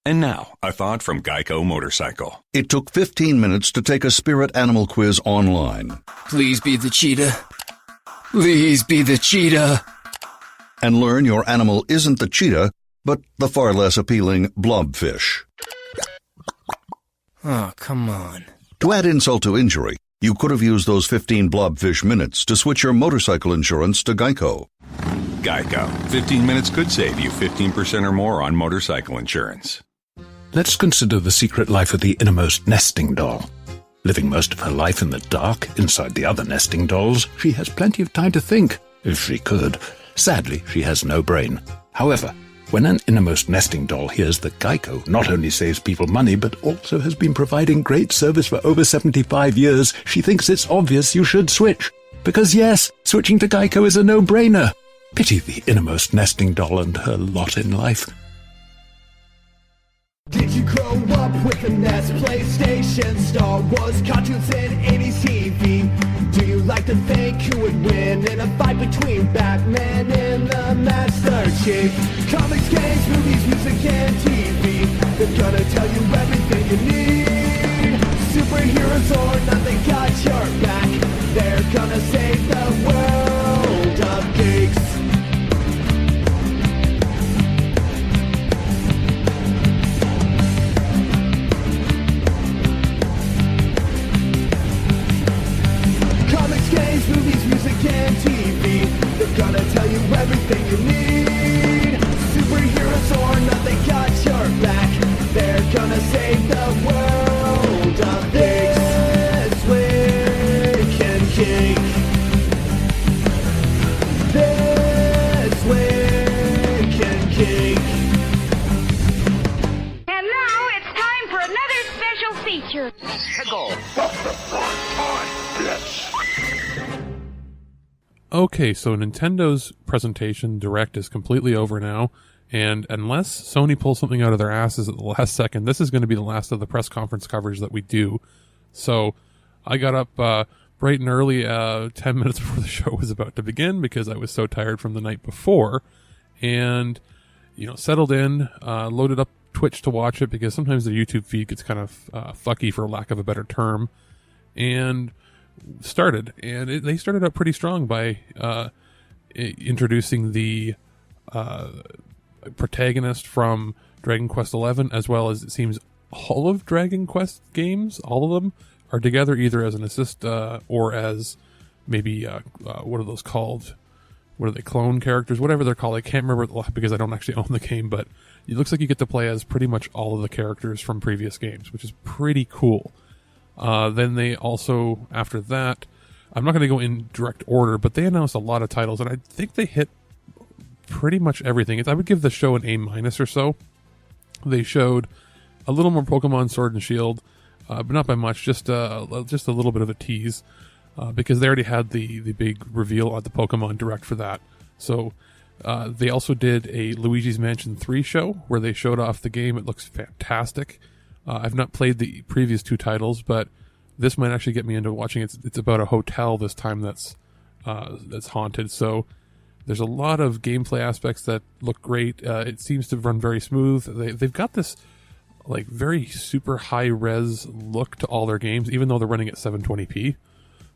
And now, a thought from Geico Motorcycle. It took 15 minutes to take a spirit animal quiz online. Please be the cheetah. Please be the cheetah. And learn your animal isn't the cheetah, but the far less appealing blobfish. Oh, come on. To add insult to injury, you could have used those 15 blobfish minutes to switch your motorcycle insurance to Geico. Geico. 15 minutes could save you 15% or more on motorcycle insurance. Let's consider the secret life of the innermost nesting doll. Living most of her life in the dark, inside the other nesting dolls, she has plenty of time to think, if she could. Sadly, she has no brain. However, when an innermost nesting doll hears that Geico not only saves people money, but also has been providing great service for over 75 years, she thinks it's obvious you should switch. Because yes, switching to Geico is a no-brainer. Pity the innermost nesting doll and her lot in life. Did you grow up with the NES, PlayStation, Star Wars, cartoons, and 80s TV? Do you like to think who would win in a fight between Batman and the Master Chief? Comics, games, movies, music, and TV, they're gonna tell you everything you need. Superheroes or not, they got your back. They're gonna save the world of geeks. Games, movies, music, and TV, they're gonna tell you everything you need. Superheroes or not, they got your back. They're gonna save the world of This Week in Geek. This Week in Geek. And now it's time for another special feature. Okay, so Nintendo's presentation Direct is completely over now, and unless Sony pulls something out of their asses at the last second, this is going to be the last of the press conference coverage that we do. So I got up bright and early 10 minutes before the show was about to begin because I was so tired from the night before, and settled in, loaded up Twitch to watch it because sometimes the YouTube feed gets kind of fucky, for lack of a better term, and started, and they started out pretty strong by introducing the protagonist from Dragon Quest XI, as well as, it seems, all of Dragon Quest games. All of them are together, either as an assist or as maybe what are those called? What are they? Clone characters, whatever they're called. I can't remember because I don't actually own the game, but it looks like you get to play as pretty much all of the characters from previous games, which is pretty cool. Then they also, after that, I'm not going to go in direct order, but they announced a lot of titles, and I think they hit pretty much everything. I would give the show an A- or so. They showed a little more Pokemon Sword and Shield, but not by much, just a little bit of a tease, because they already had the big reveal at the Pokemon Direct for that. So they also did a Luigi's Mansion 3 show, where they showed off the game. It looks fantastic. I've not played the previous two titles, but this might actually get me into watching it. It's about a hotel this time that's haunted. So there's a lot of gameplay aspects that look great. It seems to run very smooth. They've got this like very super high res look to all their games, even though they're running at 720p.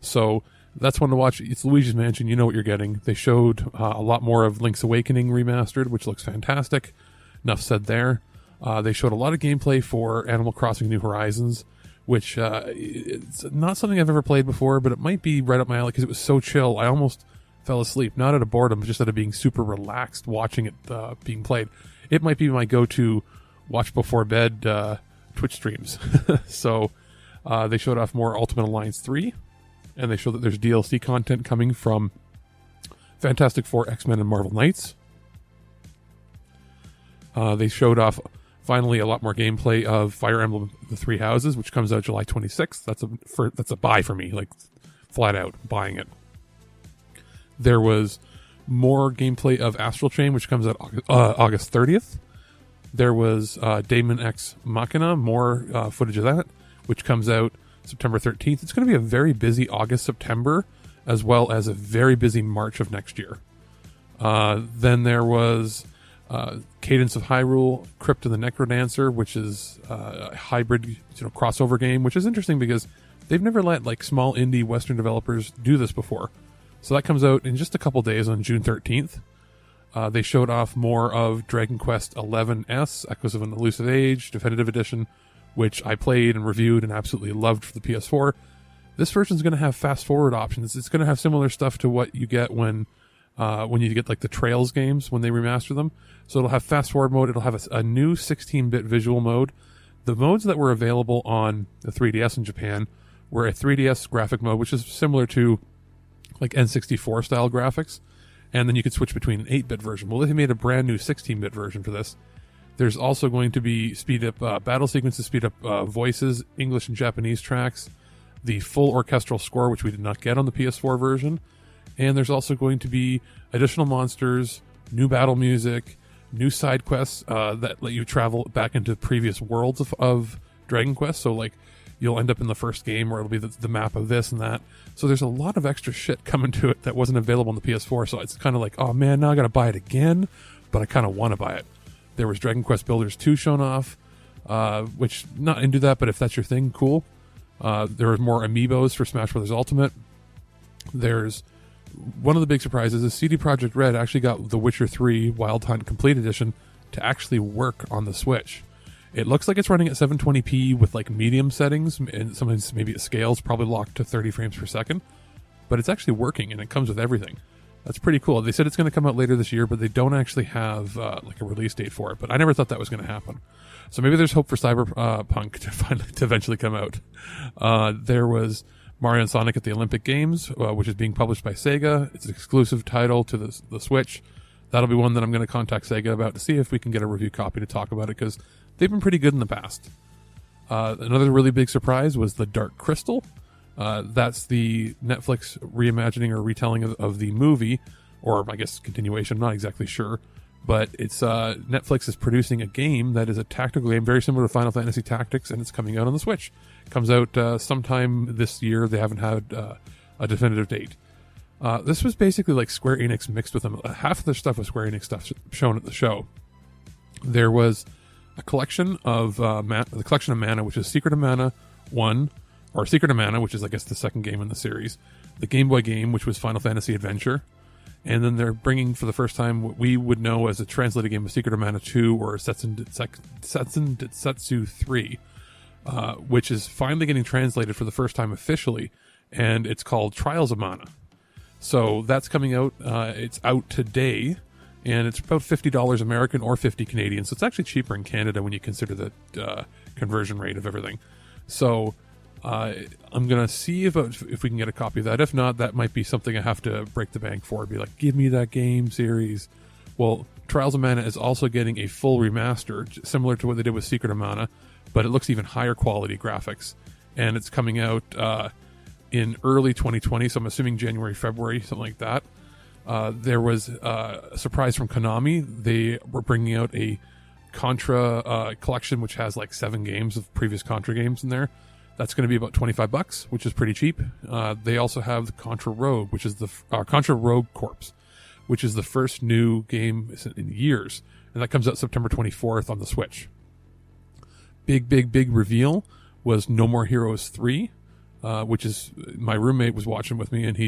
So that's one to watch. It's Luigi's Mansion. You know what you're getting. They showed a lot more of Link's Awakening remastered, which looks fantastic. Enough said there. They showed a lot of gameplay for Animal Crossing New Horizons, which it's not something I've ever played before, but it might be right up my alley because it was so chill. I almost fell asleep, not out of boredom, but just out of being super relaxed watching it being played. It might be my go-to watch before bed Twitch streams. So they showed off more Ultimate Alliance 3, and they showed that there's DLC content coming from Fantastic Four, X-Men, and Marvel Knights. They showed off finally a lot more gameplay of Fire Emblem The Three Houses, which comes out July 26th. That's a buy for me, like flat out buying it. There was more gameplay of Astral Chain, which comes out August 30th. There was Daemon X Machina, more footage of that, which comes out September 13th. It's going to be a very busy August, September, as well as a very busy March of next year. Then there was Cadence of Hyrule, Crypt of the Necrodancer, which is a hybrid crossover game, which is interesting because they've never let like small indie Western developers do this before. So that comes out in just a couple days on June 13th. They showed off more of Dragon Quest XI-S, Echoes of an Elusive Age, Definitive Edition, which I played and reviewed and absolutely loved for the PS4. This version is going to have fast-forward options. It's going to have similar stuff to what you get when you get like the Trails games when they remaster them. So it'll have fast-forward mode. It'll have a new 16-bit visual mode. The modes that were available on the 3DS in Japan were a 3DS graphic mode, which is similar to like N64 style graphics. And then you could switch between an 8-bit version. Well, they made a brand new 16-bit version for this. There's also going to be speed up battle sequences, speed up voices, English and Japanese tracks, the full orchestral score, which we did not get on the PS4 version. And there's also going to be additional monsters, new battle music, new side quests that let you travel back into previous worlds of Dragon Quest. So, like, you'll end up in the first game where it'll be the map of this and that. So there's a lot of extra shit coming to it that wasn't available on the PS4. So it's kind of like, oh man, now I got to buy it again, but I kind of want to buy it. There was Dragon Quest Builders 2 shown off, which not into that, but if that's your thing, cool. There was more amiibos for Smash Bros. Ultimate. There's one of the big surprises is CD Projekt Red actually got The Witcher 3 Wild Hunt Complete Edition to actually work on the Switch. It looks like it's running at 720p with like medium settings, and sometimes maybe it scales, probably locked to 30 frames per second. But it's actually working, and it comes with everything. That's pretty cool. They said it's going to come out later this year, but they don't actually have like a release date for it. But I never thought that was going to happen. So maybe there's hope for Cyberpunk to eventually come out. There was Mario and Sonic at the Olympic Games, which is being published by Sega. It's an exclusive title to the Switch. That'll be one that I'm going to contact Sega about to see if we can get a review copy to talk about it, because they've been pretty good in the past. Another really big surprise was the Dark Crystal. That's the Netflix reimagining or retelling of the movie, or I guess continuation, I'm not exactly sure. But it's Netflix is producing a game that is a tactical game very similar to Final Fantasy Tactics, and it's coming out on the Switch. It comes out sometime this year. They haven't had a definitive date. This was basically like Square Enix mixed with them. Half of their stuff was Square Enix stuff shown at the show. There was a collection of the collection of Mana, which is Secret of Mana 1, or Secret of Mana, which is I guess the second game in the series. The Game Boy game, which was Final Fantasy Adventure, and then they're bringing for the first time what we would know as a translated game of Secret of Mana 2 or Setsun Detsetsu 3, which is finally getting translated for the first time officially, and it's called Trials of Mana. So that's coming out. It's out today, and it's about $50 American or $50 Canadian. So it's actually cheaper in Canada when you consider the conversion rate of everything. So I'm going to see if we can get a copy of that. If not, that might be something I have to break the bank for. Be like, give me that game series. Well, Trials of Mana is also getting a full remaster, similar to what they did with Secret of Mana, but it looks even higher quality graphics. And it's coming out in early 2020, so I'm assuming January, February, something like that. There was a surprise from Konami. They were bringing out a Contra collection, which has like 7 games of previous Contra games in there. That's going to be about $25, which is pretty cheap. They also have the Contra Rogue, which is the Contra Rogue Corps, which is the first new game in years, and that comes out September 24th on the Switch. Big reveal was No More Heroes 3. Which is, my roommate was watching with me, and I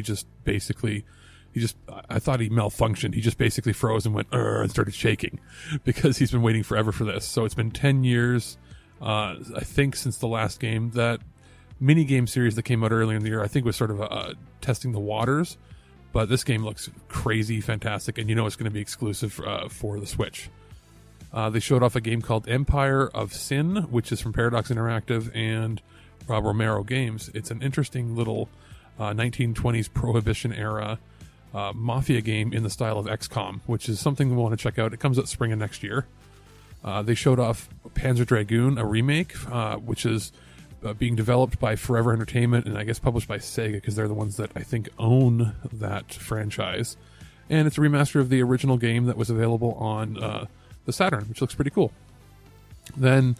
thought he malfunctioned. He just basically froze and went, and started shaking because he's been waiting forever for this. So it's been 10 years, I think, since the last game. That mini game series that came out earlier in the year, I think was sort of testing the waters, but this game looks crazy fantastic, and it's going to be exclusive for the Switch. They showed off a game called Empire of Sin, which is from Paradox Interactive and Romero Games. It's an interesting little 1920s Prohibition era mafia game in the style of XCOM, which is something we want to check out. It comes out spring of next year. They showed off Panzer Dragoon, a remake, which is being developed by Forever Entertainment and I guess published by Sega, because they're the ones that I think own that franchise. And it's a remaster of the original game that was available on the Saturn, which looks pretty cool. Then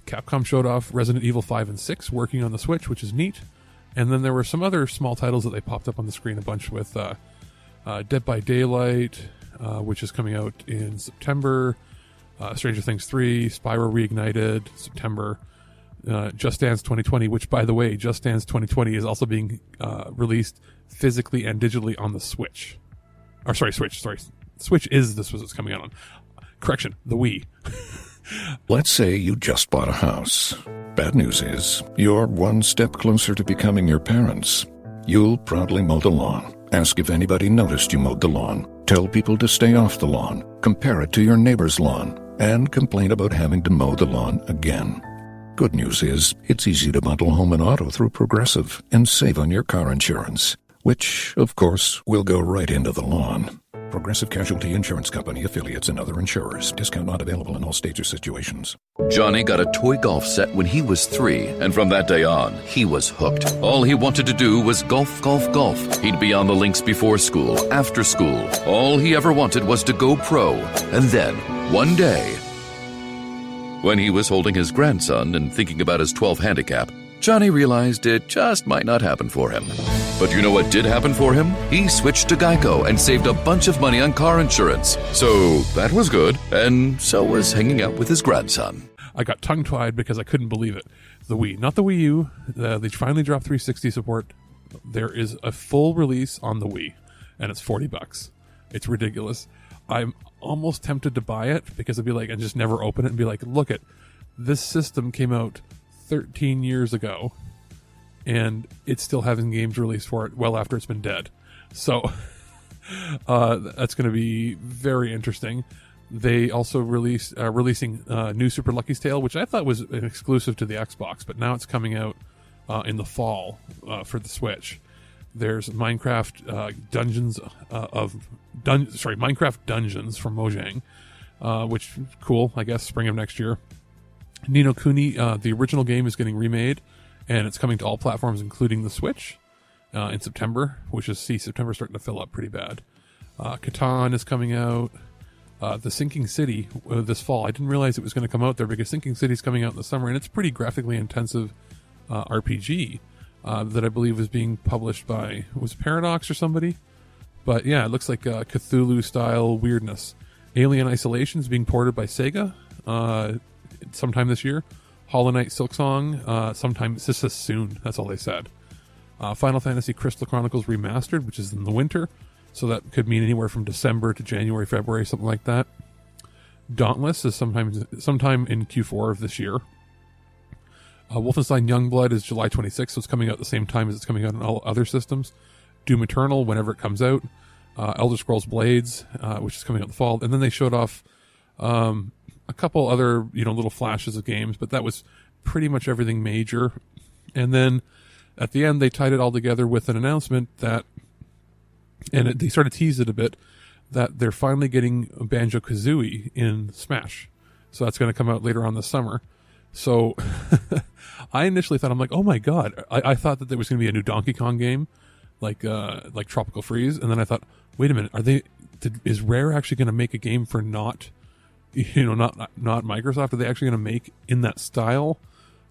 Capcom showed off Resident Evil 5 and 6 working on the Switch, which is neat. And then there were some other small titles that they popped up on the screen a bunch with Dead by Daylight, which is coming out in September. Stranger Things 3, Spyro Reignited, September. Just Dance 2020, which, by the way, Just Dance 2020 is also being released physically and digitally on the Switch. Or, Switch. Switch is this was what's coming out on. Correction, the Wii. Let's say you just bought a house. Bad news is, you're one step closer to becoming your parents. You'll proudly mow the lawn. Ask if anybody noticed you mowed the lawn. Tell people to stay off the lawn. Compare it to your neighbor's lawn. And complain about having to mow the lawn again. Good news is, it's easy to bundle home and auto through Progressive and save on your car insurance, which, of course, will go right into the lawn. Progressive Casualty Insurance Company, affiliates, and other insurers. Discount not available in all states or situations. Johnny got a toy golf set when he was 3, and from that day on, he was hooked. All he wanted to do was golf, golf, golf. He'd be on the links before school, after school. All he ever wanted was to go pro. And then, one day, when he was holding his grandson and thinking about his 12 handicap, Johnny realized it just might not happen for him. But you know what did happen for him? He switched to Geico and saved a bunch of money on car insurance. So that was good, and so was hanging out with his grandson. I got tongue-tied because I couldn't believe it. The Wii, not the Wii U. They finally dropped 360 support. There is a full release on the Wii, and it's $40. It's ridiculous. I'm almost tempted to buy it because I'd be like, and just never open it and be like, look at this system came out 13 years ago, and it's still having games released for it well after it's been dead. So that's going to be very interesting. They also releasing new Super Lucky's Tale, which I thought was an exclusive to the Xbox, but now it's coming out in the fall for the Switch. There's Minecraft Minecraft Dungeons from Mojang, which is cool, I guess, spring of next year. Ni no Kuni, the original game, is getting remade, and it's coming to all platforms, including the Switch, in September, September's starting to fill up pretty bad. Catan is coming out. The Sinking City this fall. I didn't realize it was going to come out there because Sinking City is coming out in the summer, and it's a pretty graphically intensive RPG that I believe was being published by, was it Paradox or somebody? But yeah, it looks like Cthulhu-style weirdness. Alien Isolation is being ported by Sega sometime this year. Hollow Knight Silksong sometime, it's just soon, that's all they said. Final Fantasy Crystal Chronicles Remastered, which is in the winter, so that could mean anywhere from December to January, February, something like that. Dauntless is sometime in Q4 of this year. Wolfenstein Youngblood is July 26th, so it's coming out at the same time as it's coming out on all other systems. Doom Eternal, whenever it comes out. Elder Scrolls Blades, which is coming out in the fall. And then they showed off a couple other, little flashes of games, but that was pretty much everything major. And then at the end, they tied it all together with an announcement that, and they sort of teased it a bit, that they're finally getting Banjo-Kazooie in Smash. So that's going to come out later on this summer. So I initially thought, I'm like, oh my god, I thought that there was going to be a new Donkey Kong game, like Tropical Freeze, and then I thought, wait a minute, is Rare actually going to make a game for not Microsoft? Are they actually going to make in that style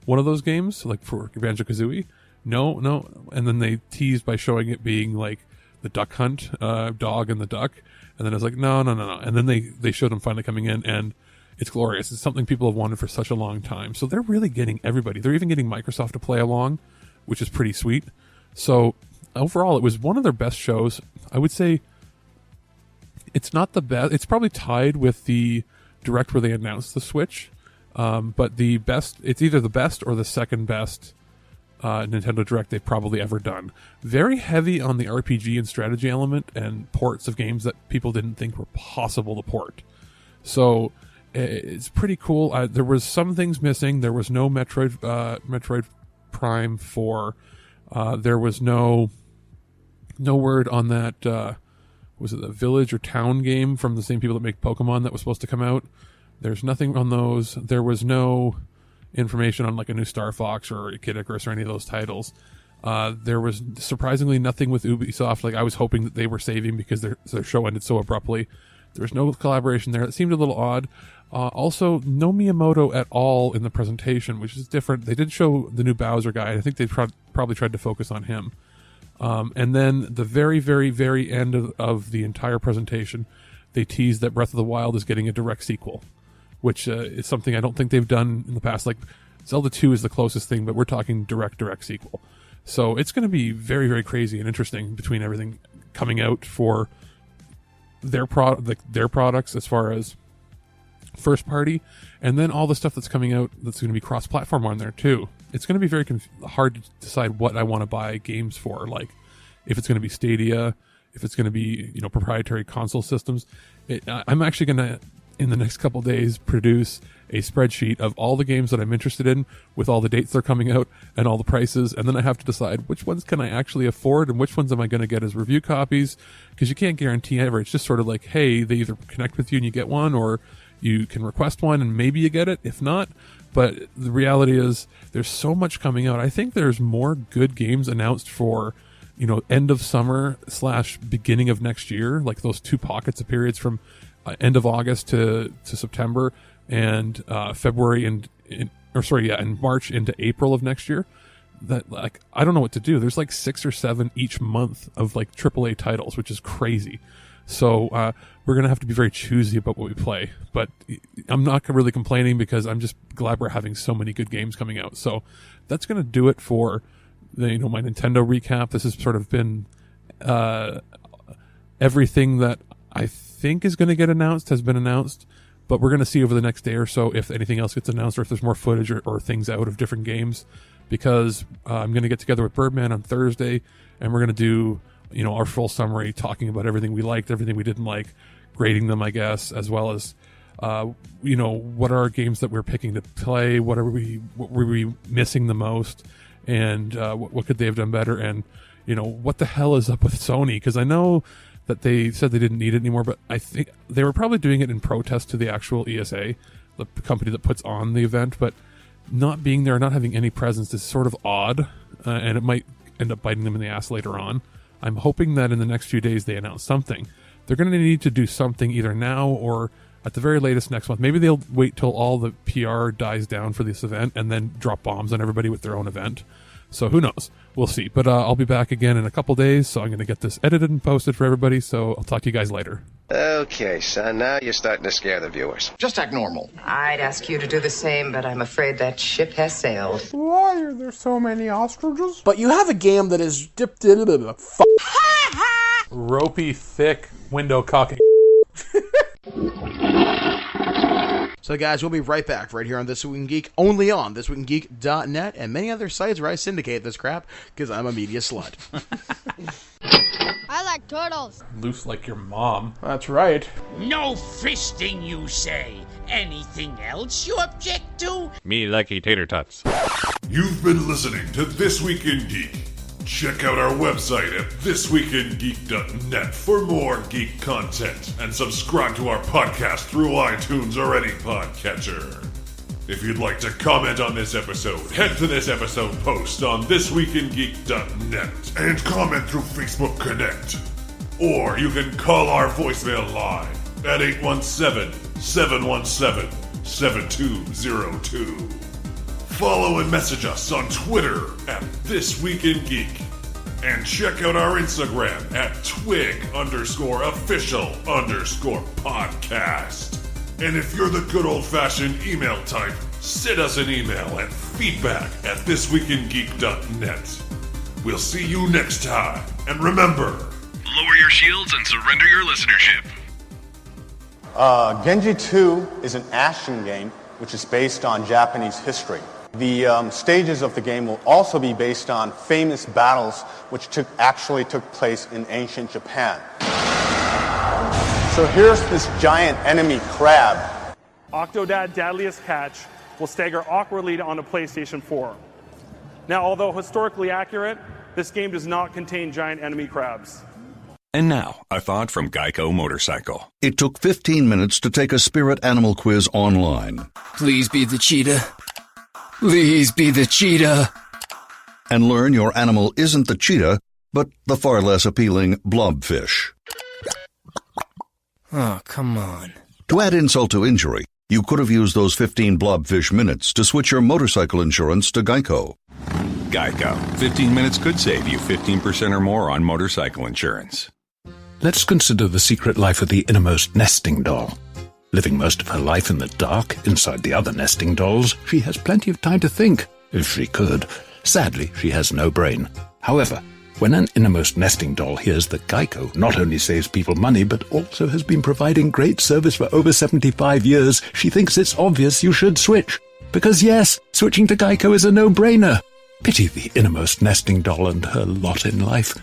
one of those games, like for Banjo-Kazooie? No, and then they teased by showing it being like the Duck Hunt, dog and the duck, and then I was like, no, and then they showed them finally coming in, and it's glorious. It's something people have wanted for such a long time. So they're really getting everybody. They're even getting Microsoft to play along, which is pretty sweet. So overall, it was one of their best shows. I would say it's not the best. It's probably tied with the Direct where they announced the Switch. But the best, it's either the best or the second best Nintendo Direct they've probably ever done. Very heavy on the RPG and strategy element and ports of games that people didn't think were possible to port. So it's pretty cool. There was some things missing. There was no Metroid Prime 4. There was no word on that. Was it the village or town game from the same people that make Pokemon that was supposed to come out? There's nothing on those. There was no information on like a new Star Fox or a Kid Icarus or any of those titles. There was surprisingly nothing with Ubisoft. Like I was hoping that they were saving because their show ended so abruptly. There was no collaboration there. It seemed a little odd. Also, no Miyamoto at all in the presentation, which is different. They did show the new Bowser guy. I think they probably tried to focus on him. And then the very, very, very end of the entire presentation, they teased that Breath of the Wild is getting a direct sequel, which is something I don't think they've done in the past. Like Zelda 2 is the closest thing, but we're talking direct sequel. So it's going to be very, very crazy and interesting between everything coming out for their products as far as first party, and then all the stuff that's coming out that's going to be cross-platform on there too. It's going to be very hard to decide what I want to buy games for, like if it's going to be Stadia, if it's going to be, you know, proprietary console systems. I'm actually going to, in the next couple days, produce a spreadsheet of all the games that I'm interested in with all the dates they're coming out and all the prices, and then I have to decide which ones can I actually afford and which ones am I going to get as review copies, because you can't guarantee ever. It's just sort of like, hey, they either connect with you and you get one, or you can request one and maybe you get it, if not. But the reality is there's so much coming out. I think there's more good games announced for, you know, end of summer / beginning of next year, like those two pockets of periods from end of August to September, and February and March into April of next year. That, like, I don't know what to do. There's like 6 or 7 each month of like AAA titles, which is crazy. So we're going to have to be very choosy about what we play. But I'm not really complaining, because I'm just glad we're having so many good games coming out. So that's going to do it for my Nintendo recap. This has sort of been everything that I think is going to get announced has been announced. But we're going to see over the next day or so if anything else gets announced, or if there's more footage or things out of different games. Because I'm going to get together with Birdman on Thursday, and we're going to do, you know, our full summary, talking about everything we liked, everything we didn't like, grading them, I guess, as well as, you know, what are our games that we're picking to play, what were we missing the most, and what could they have done better, and, you know, what the hell is up with Sony? Because I know that they said they didn't need it anymore, but I think they were probably doing it in protest to the actual ESA, the company that puts on the event, but not being there, not having any presence is sort of odd, and it might end up biting them in the ass later on. I'm hoping that in the next few days they announce something. They're going to need to do something either now or at the very latest next month. Maybe they'll wait till all the PR dies down for this event and then drop bombs on everybody with their own event. So who knows? We'll see. But I'll be back again in a couple days, so I'm going to get this edited and posted for everybody, so I'll talk to you guys later. Okay, son, now you're starting to scare the viewers. Just act normal. I'd ask you to do the same, but I'm afraid that ship has sailed. Why are there so many ostriches? But you have a game that is dipped in a ropey, thick window cocking. So guys, we'll be right back right here on This Week in Geek, only on thisweekingeek.net and many other sites where I syndicate this crap, because I'm a media slut. I like turtles. Loose like your mom. That's right. No fisting, you say. Anything else you object to? Me likey tater tots. You've been listening to This Week in Geek. Check out our website at thisweekingeek.net for more geek content, and subscribe to our podcast through iTunes or any podcatcher. If you'd like to comment on this episode, head to this episode post on thisweekingeek.net and comment through Facebook Connect. Or you can call our voicemail line at 817-717-7202. Follow and message us on Twitter at thisweekingeek. And check out our Instagram at twig_official_podcast. And if you're the good old-fashioned email type, send us an email at feedback@thisweekingeek.net. We'll see you next time. And remember, lower your shields and surrender your listenership. Genji 2 is an action game which is based on Japanese history. The stages of the game will also be based on famous battles which actually took place in ancient Japan. So here's this giant enemy crab. Octodad Deadliest Catch will stagger awkwardly onto PlayStation 4. Now, although historically accurate, this game does not contain giant enemy crabs. And now, a thought from Geico Motorcycle. It took 15 minutes to take a spirit animal quiz online. Please be the cheetah. Please be the cheetah. And learn your animal isn't the cheetah, but the far less appealing blobfish. Oh, come on. To add insult to injury, you could have used those 15 blobfish minutes to switch your motorcycle insurance to Geico. Geico. 15 minutes could save you 15% or more on motorcycle insurance. Let's consider the secret life of the innermost nesting doll. Living most of her life in the dark, inside the other nesting dolls, she has plenty of time to think, if she could. Sadly, she has no brain. However, when an innermost nesting doll hears that Geico not only saves people money, but also has been providing great service for over 75 years, she thinks it's obvious you should switch. Because yes, switching to Geico is a no-brainer. Pity the innermost nesting doll and her lot in life.